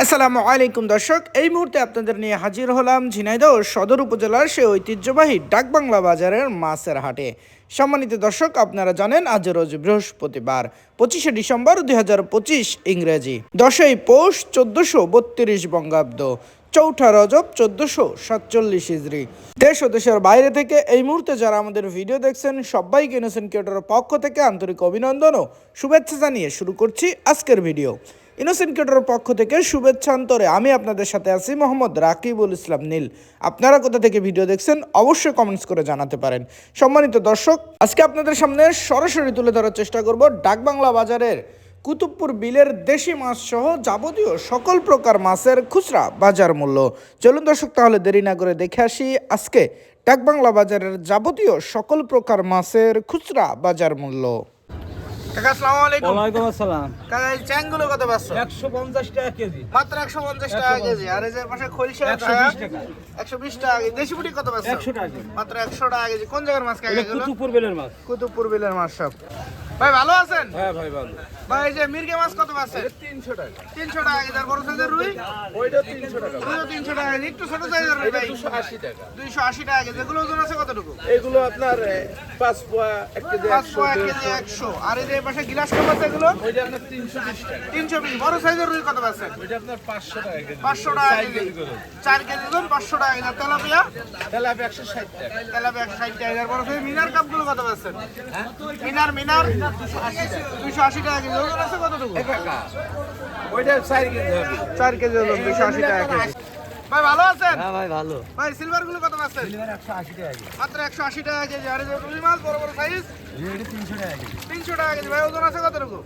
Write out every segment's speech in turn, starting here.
আসসালামু আলাইকুম দর্শক, এই মুহূর্তে আপনাদের নিয়ে হাজির হলাম ঝিনাইদহ সদর উপজেলার সেই ঐতিহ্যবাহী ডাকবাংলা বাজারের মাছের হাটে। সম্মানিত দর্শক, আপনারা জানেন আজ রোজ বৃহস্পতিবার 25শে ডিসেম্বর 2025 ইংরেজি, 10ই পৌষ 1432 বঙ্গাব্দ, চৌঠা রজব 1447 হিজরি। দেশ ও দেশের বাইরে থেকে এই মুহূর্তে যারা আমাদের ভিডিও দেখছেন সবাইকে ইনোসেন্ট ক্রিয়েটরের পক্ষ থেকে আন্তরিক অভিনন্দন ও শুভেচ্ছা জানিয়ে শুরু করছি আজকের ভিডিও। ইনোসেন্ট ক্রিয়েটরের পক্ষ থেকে শুভেচ্ছা অন্তরে আমি আপনাদের সাথে আছি মোহাম্মদ রাকিবুল ইসলাম নীল। আপনারা কোথা থেকে ভিডিও দেখছেন অবশ্যই কমেন্টস করে জানাতে পারেন। সম্মানিত দর্শক, আজকে আপনাদের সামনে সরাসরি তুলে ধরার চেষ্টা করব ডাকবাংলা বাজারের কুতুবপুর বিলের দেশি মাছ সহ যাবতীয় সকল প্রকার মাছের খুচরা বাজার মূল্য। চলুন দর্শক, তাহলে দেরি না করে দেখে আসি আজকে ডাকবাংলা বাজারের যাবতীয় সকল প্রকার মাছের খুচরা বাজার মূল্য। কাকা আসসালামু আলাইকুম। ওয়ালাইকুম আসসালাম। কাকা এই চ্যাংগুলো কত পাচ্ছ? 150 টাকা কেজি। মাত্র 150 টাকা কেজি। আর এই যে পাশে খলসা 120 টাকা। 120 টাকা কেজি। দেশি পুঁটি কত পাচ্ছ? 100 টাকা কেজি। মাত্র 100 টাকা কেজি। কোন জায়গার মাছ কাকা এটা এগুলো? কুতুবপুর বিলের মাছ। কুতুবপুর বিলের মাছ সব। ভাই ভালো আছেন? হ্যাঁ ভাই ভালো। ভাই এই যে মির্গে মাছ কত পাচ্ছেন? 300 টাকা। 300 টাকা কেজি। আর বড় সাইজের রুই? ওইটা 300 টাকা। রুইও 300 টাকা কেজি। একটু ছোট সাইজের রুই ভাই 280 টাকা। 280 টাকা কেজি। এগুলো ওজন আছে কতটুকু? এগুলো আপনার 5 পোয়া 1 কেজি 5 পোয়া 1 কেজি 100। আর এই যে পাশে গিলাস কাপ আছে এগুলো? ওইটা আপনার 320 টাকা। 320। বড় সাইজের রুই কত পাচ্ছেন? ওইটা আপনার 500 টাকা কেজি। 500 টাকা 4 কেজি। কেজি করে। 4 কেজি ওজন 500 টাকা কেজি। আর তেলাপিয়া? তেলাপিয়া 160 টাকা। তেলাপিয়া 160 টাকা। আর বড় সাইজের মিনার কাপগুলো কত পাচ্ছেন? মিনার 280 টাকা কেজি। ওজন আছে কতটুকু? টাকা। ওইটা 4 কেজি হবে। 4 কেজি ওজন 280 টাকা কেজি। ভাই ভালো আছেন? হ্যাঁ ভাই ভালো। ভাই সিলভার গুলো কত পাচ্ছেন? 180 টাকা কেজি। মাত্র 180 টাকা কেজি। আর এই যে রুই মাছ বড় বড় সাইজ এটা 300 টাকা কেজি। 300 টাকা কেজি। ভাই ওজন আছে কতটুকু?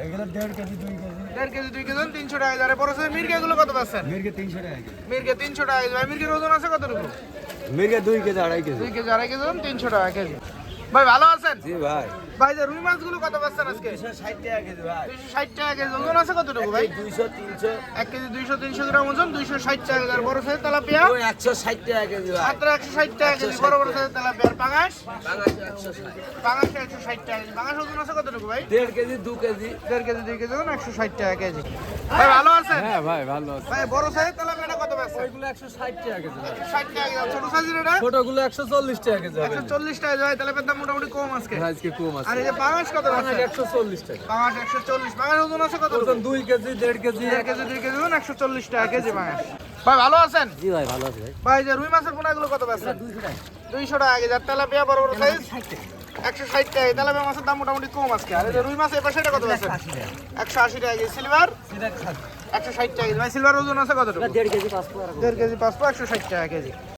এগুলো 1.5 কেজি 2 কেজি। 1.5 কেজি 2 কেজি ওজন 300 টাকা কেজি। আর বড় সাইজ মির্গে গুলো কত পাচ্ছেন? মির্গে 300 টাকা কেজি। মির্গে 300 টাকা কেজি। ভাই মির্গের ওজন আছে কতটুকু? মির্গে 2 কেজি 2.5 কেজি। 2 কেজি 2.5 কেজি ওজন 300 টাকা কেজি। ভাই ভালো আছেন? জি ভাই। ভাই যে রুই মাছগুলো কত পাচ্ছেন আজকে? 260 টাকা কেজি ভাই। 260 টাকা কেজি। ওজন আছে কতটুকু ভাই? 200 300 1 কেজি 200 300 গ্রাম ওজন 260 টাকা কেজি। আর বড় সাইজ তেলাপিয়া? ওই 160 টাকা কেজি ভাই। মাত্র 160 টাকা কেজি। বড় বড় সাইজ তেলাপিয়া। আর পাঙাশ? বাংলাদেশ 160 পাঙাশ 160 টাকা কেজি। পাঙাশ ওজন আছে কতটুকু ভাই? 1.5 কেজি 2 কেজি। 1.5 কেজি 2 কেজি ওজন 160 টাকা কেজি। ভাই ভালো আছেন? হ্যাঁ ভাই ভালো আছে। ভাই বড় সাইজ তেলাপিয়াটা কত পাচ্ছেন? ওইগুলো 160 টাকা কেজি ভাই। 60 টাকা কেজি। আর ছোট সাইজের এটা? ছোটগুলো 140 টাকা কেজি হবে। 140 টাকা কেজি। ভাই তেলাপিয়ার দাম মোটামুটি কম আজকে। আজকে কম আর আছে। এই যে পাঙাশ কত পাচ্ছেন? 140 টাকা। পাঙাশ 140। পাঙাশ ওজন আছে কতটুকু? ওজন 2 কেজি 1.5 কেজি। 1 কেজি 2 কেজি ওজন 140 টাকা কেজি পাঙাশ। ভাই ভালো আছেন? জি ভাই ভালো আছে ভাই। ভাই যে রুই মাছের পোনাগুলো কত পাচ্ছেন? 200 টাকা। 200 টাকা কেজি। আর তেলাপিয়া বড় বড় সাইজ 60 টাকা। 160 টাকা কেজি। তেলাপিয়া মাছের দাম মোটামুটি কম আজকে। আর এই যে রুই মাছ এই পাশে এটা কত পাচ্ছেন? 180 টাকা। 180 টাকা কেজি। সিলভার সেটা 60 160 টাকা কেজি। ভাই সিলভার ওজন আছে কতটুকু? 1.5 কেজি 5 টাকা। 1.5 কেজি 5 160 টাকা কেজি।